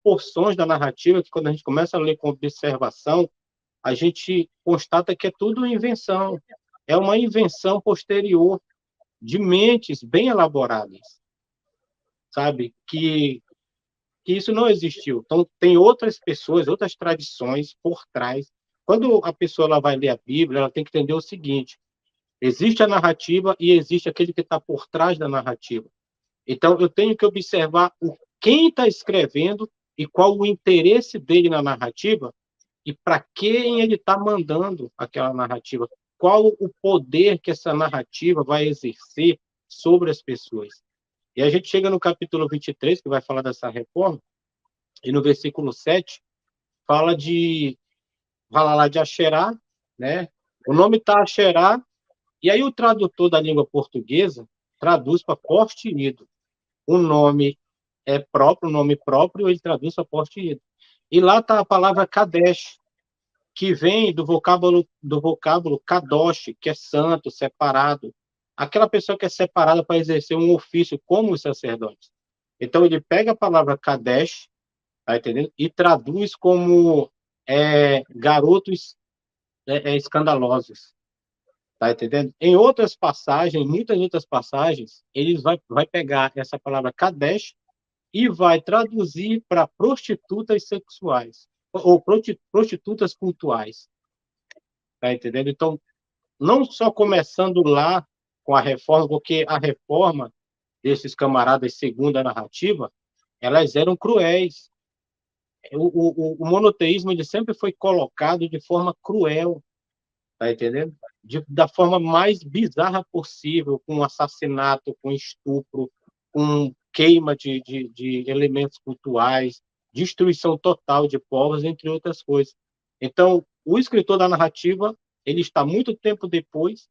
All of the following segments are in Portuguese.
porções da narrativa que, quando a gente começa a ler com observação, a gente constata que é tudo invenção. É uma invenção posterior de mentes bem elaboradas, sabe? Que isso não existiu. Então, tem outras pessoas, outras tradições por trás. Quando a pessoa ela vai ler a Bíblia, ela tem que entender o seguinte: existe a narrativa e existe aquele que está por trás da narrativa. Então, eu tenho que observar quem está escrevendo e qual o interesse dele na narrativa e para quem ele está mandando aquela narrativa. Qual o poder que essa narrativa vai exercer sobre as pessoas. E a gente chega no capítulo 23, que vai falar dessa reforma, e no versículo 7, fala lá de Asherá, né? O nome está Asherá, e aí o tradutor da língua portuguesa traduz para poste ido. O nome é próprio, o nome próprio, ele traduz para poste ido. E lá está a palavra Kadesh, que vem do vocábulo kadosh, que é santo, separado. Aquela pessoa que é separada para exercer um ofício como os sacerdotes. Então, ele pega a palavra Kadesh, tá entendendo? E traduz como garotos escandalosos, tá entendendo? Em outras passagens, muitas outras passagens, eles vai pegar essa palavra Kadesh e vai traduzir para prostitutas sexuais ou prostitutas cultuais, tá entendendo? Então, não só começando lá com a reforma, porque a reforma desses camaradas, segundo a narrativa, elas eram cruéis. O monoteísmo ele sempre foi colocado de forma cruel, tá entendendo? Da forma mais bizarra possível, com assassinato, com estupro, com queima de elementos culturais, destruição total de povos, entre outras coisas. Então, o escritor da narrativa, ele está muito tempo depois,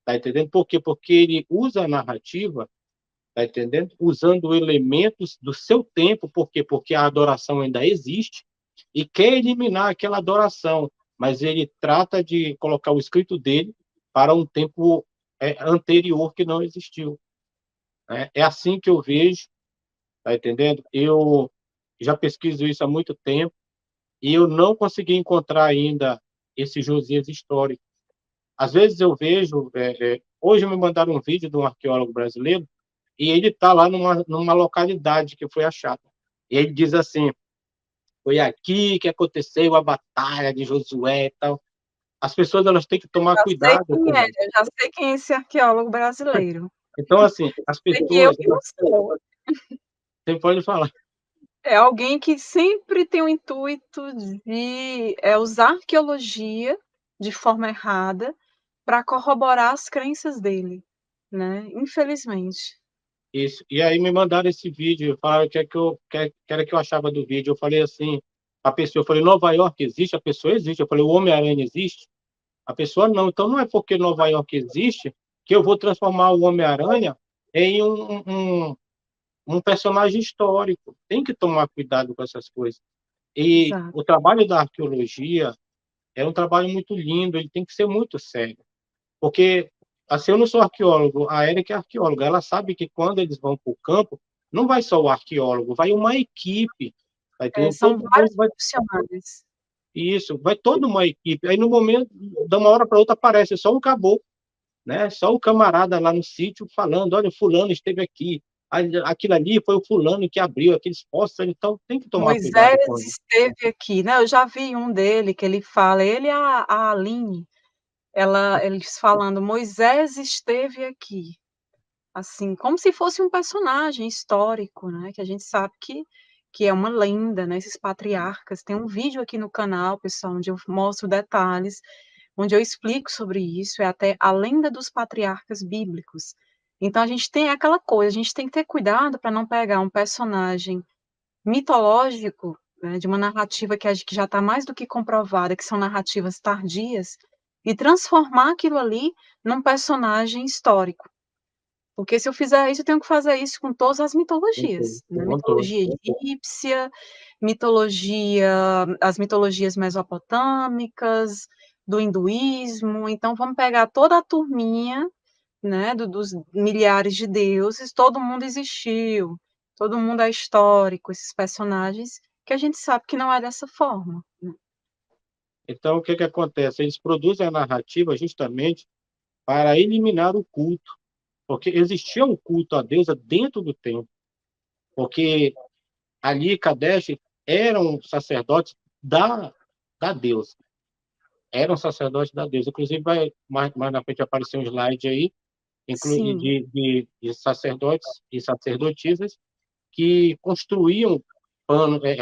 tá entendendo? Por quê? Porque ele usa a narrativa, tá entendendo? Usando elementos do seu tempo, por quê? Porque a adoração ainda existe e quer eliminar aquela adoração, mas ele trata de colocar o escrito dele para um tempo anterior que não existiu. Né? É assim que eu vejo, tá entendendo? Eu já pesquiso isso há muito tempo e eu não consegui encontrar ainda esse Josias histórico. Às vezes eu vejo, hoje me mandaram um vídeo de um arqueólogo brasileiro e ele está lá numa localidade que foi achada. E ele diz assim: foi aqui que aconteceu a batalha de Josué e tal. As pessoas elas têm que tomar Já sei cuidado quem com é, isso. eu já sei quem é esse arqueólogo brasileiro. Então, assim, as Sei que eu pessoas, que não sou. você pode falar. É alguém que sempre tem o intuito de usar a arqueologia de forma errada para corroborar as crenças dele, né? Infelizmente. Isso. E aí me mandaram esse vídeo, falaram que era que eu achava do vídeo. Eu falei assim, eu falei, Nova York existe? A pessoa existe. Eu falei, o Homem-Aranha existe? A pessoa não. Então não é porque Nova York existe que eu vou transformar o Homem-Aranha em um personagem histórico. Tem que tomar cuidado com essas coisas. E Exato. o trabalho da arqueologia é um trabalho muito lindo, ele tem que ser muito sério. Porque, assim, eu não sou arqueólogo, a Érica é arqueóloga, ela sabe que quando eles vão para o campo, não vai só o arqueólogo, vai uma equipe, vai ter São todo vários mundo, vai profissionais. isso, vai toda uma equipe. Aí no momento, de uma hora para outra aparece só um caboclo, né? Só o camarada lá no sítio falando, olha, fulano esteve aqui, aquilo ali foi o fulano que abriu aqueles poços, então tem que tomar Moisés cuidado com isso. esteve aqui, né? Eu já vi um dele que ele fala, ele e a Aline, eles falando, Moisés esteve aqui. Assim, como se fosse um personagem histórico, né, que a gente sabe que é uma lenda, né, esses patriarcas. Tem um vídeo aqui no canal, pessoal, onde eu mostro detalhes, onde eu explico sobre isso, é até a lenda dos patriarcas bíblicos. Então a gente tem aquela coisa, a gente tem que ter cuidado para não pegar um personagem mitológico, né, de uma narrativa que já está mais do que comprovada, que são narrativas tardias, e transformar aquilo ali num personagem histórico. Porque se eu fizer isso, eu tenho que fazer isso com todas as mitologias, né, Com todos. mitologia egípcia, as mitologias mesopotâmicas, do hinduísmo, então vamos pegar toda a turminha, né, dos milhares de deuses, todo mundo existiu, todo mundo é histórico, esses personagens, que a gente sabe que não é dessa forma. Então, o que que acontece? Eles produzem a narrativa justamente para eliminar o culto, porque existia um culto à deusa dentro do templo, porque ali Kadesh eram sacerdotes da deusa, eram sacerdotes da deusa. Inclusive, mais na frente aparecer um slide aí, Sim, de sacerdotes e sacerdotisas que construíam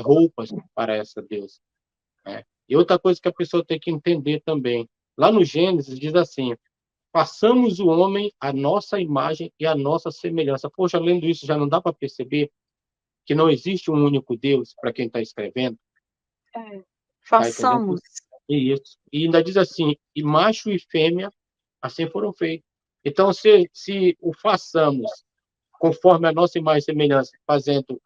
roupas para essa deusa, né? E outra coisa que a pessoa tem que entender também, lá no Gênesis diz assim: façamos o homem à nossa imagem e à nossa semelhança. Poxa, lendo isso já não dá para perceber que não existe um único Deus para quem está escrevendo, é. tá entendendo? Façamos. Isso. E ainda diz assim: e macho e fêmea assim foram feitos. Então, se o façamos conforme a nossa imagem e semelhança, fazendo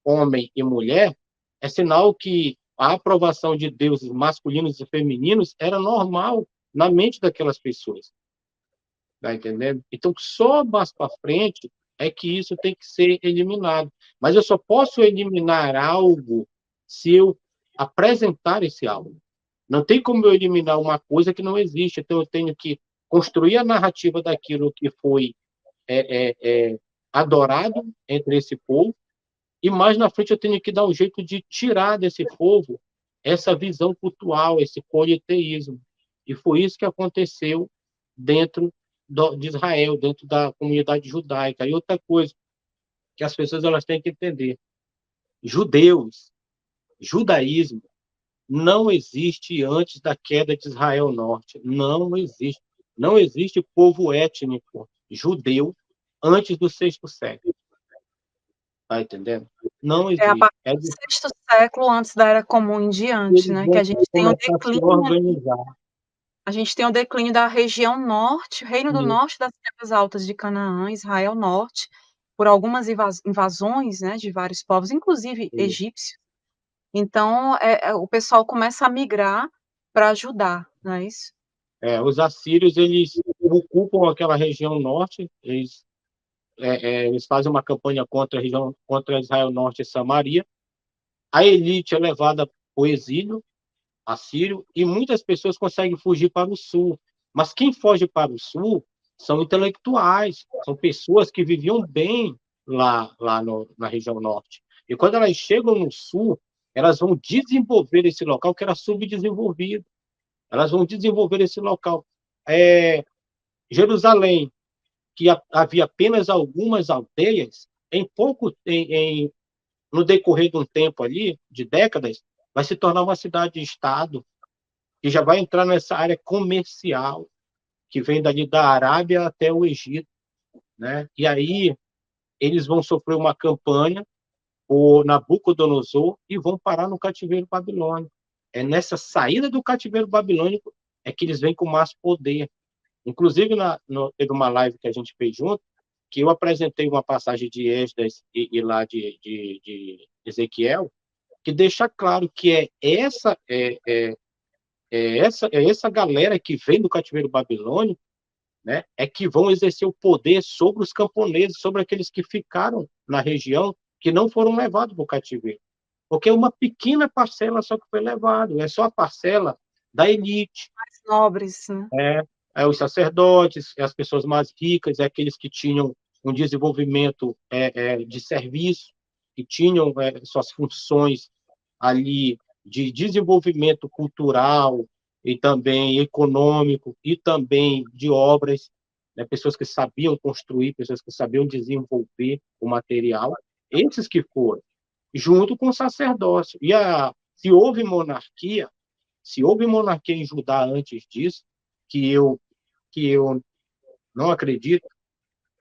homem e mulher, é sinal que a aprovação de deuses masculinos e femininos era normal na mente daquelas pessoas. Tá entendendo? Então, só mais para frente é que isso tem que ser eliminado. Mas eu só posso eliminar algo se eu apresentar esse algo. Não tem como eu eliminar uma coisa que não existe. Então, eu tenho que construir a narrativa daquilo que foi é, é, é, adorado entre esse povo, e mais na frente eu tenho que dar um jeito de tirar desse povo essa visão cultural, esse politeísmo. E foi isso que aconteceu dentro de Israel, dentro da comunidade judaica. E outra coisa que as pessoas elas têm que entender: judeus, judaísmo não existe antes da queda de Israel Norte. Não existe. Não existe povo étnico judeu antes do sexto século. Tá entendendo? Não É a existe. partir do sexto século antes da Era Comum em diante, Eles né, que vão a gente tem o começar a se declínio ali, organizar. a gente tem o declínio da região norte, Reino do E, Norte das terras altas de Canaã, Israel Norte, por algumas invasões, né, de vários povos, inclusive e, egípcios. Então, o pessoal começa a migrar para Judá, não é isso? os assírios, eles ocupam aquela região norte, eles fazem uma campanha contra a região, contra Israel Norte e Samaria. A elite é levada para o exílio assírio e muitas pessoas conseguem fugir para o sul. Mas quem foge para o sul são intelectuais, são pessoas que viviam bem lá na região norte. E quando elas chegam no sul, elas vão desenvolver esse local que era subdesenvolvido. Elas vão desenvolver esse local. Jerusalém, que havia apenas algumas aldeias, no decorrer de um tempo ali, de décadas, vai se tornar uma cidade-estado, que já vai entrar nessa área comercial, que vem dali da Arábia até o Egito, né? E aí eles vão sofrer uma campanha por Nabucodonosor e vão parar no cativeiro babilônico. É nessa saída do cativeiro babilônico é que eles vêm com mais poder. Inclusive, teve uma live que a gente fez junto, que eu apresentei uma passagem de Esdras e lá de Ezequiel, que deixa claro que essa galera que vem do cativeiro babilônico, né, é que vão exercer o poder sobre os camponeses, sobre aqueles que ficaram na região, que não foram levados para o cativeiro. Porque é uma pequena parcela só que foi levado, é só a parcela da elite. Mais nobres, né? Os sacerdotes, as pessoas mais ricas, aqueles que tinham um desenvolvimento de serviço, que tinham suas funções ali de desenvolvimento cultural e também econômico e também de obras, né? Pessoas que sabiam construir, pessoas que sabiam desenvolver o material, esses que foram, junto com o sacerdócio. Se houve monarquia em Judá antes disso, que eu que eu não acredito,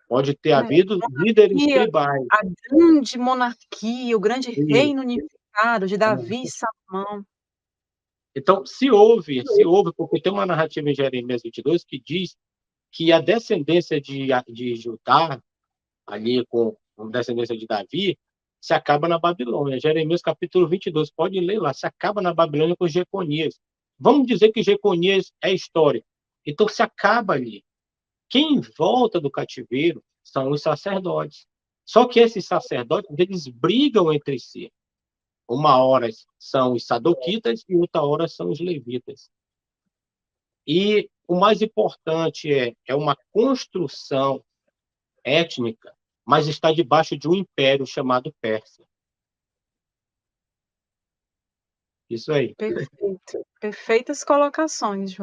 pode ter É, havido líderes monarquia, tribais. a grande monarquia, o grande E, reino unificado de Davi e Salomão. então, se houve, porque tem uma narrativa em Jeremias 22 que diz que a descendência de Judá, ali com descendência de Davi, se acaba na Babilônia. Jeremias capítulo 22, pode ler lá, se acaba na Babilônia com Jeconias. Vamos dizer que Jeconias é história. Então, se acaba ali. Quem volta do cativeiro são os sacerdotes. Só que esses sacerdotes, eles brigam entre si. Uma hora são os sadoquitas e outra hora são os levitas. E o mais importante é uma construção étnica, mas está debaixo de um império chamado Pérsia. Isso aí. Perfeito. Perfeitas colocações, João.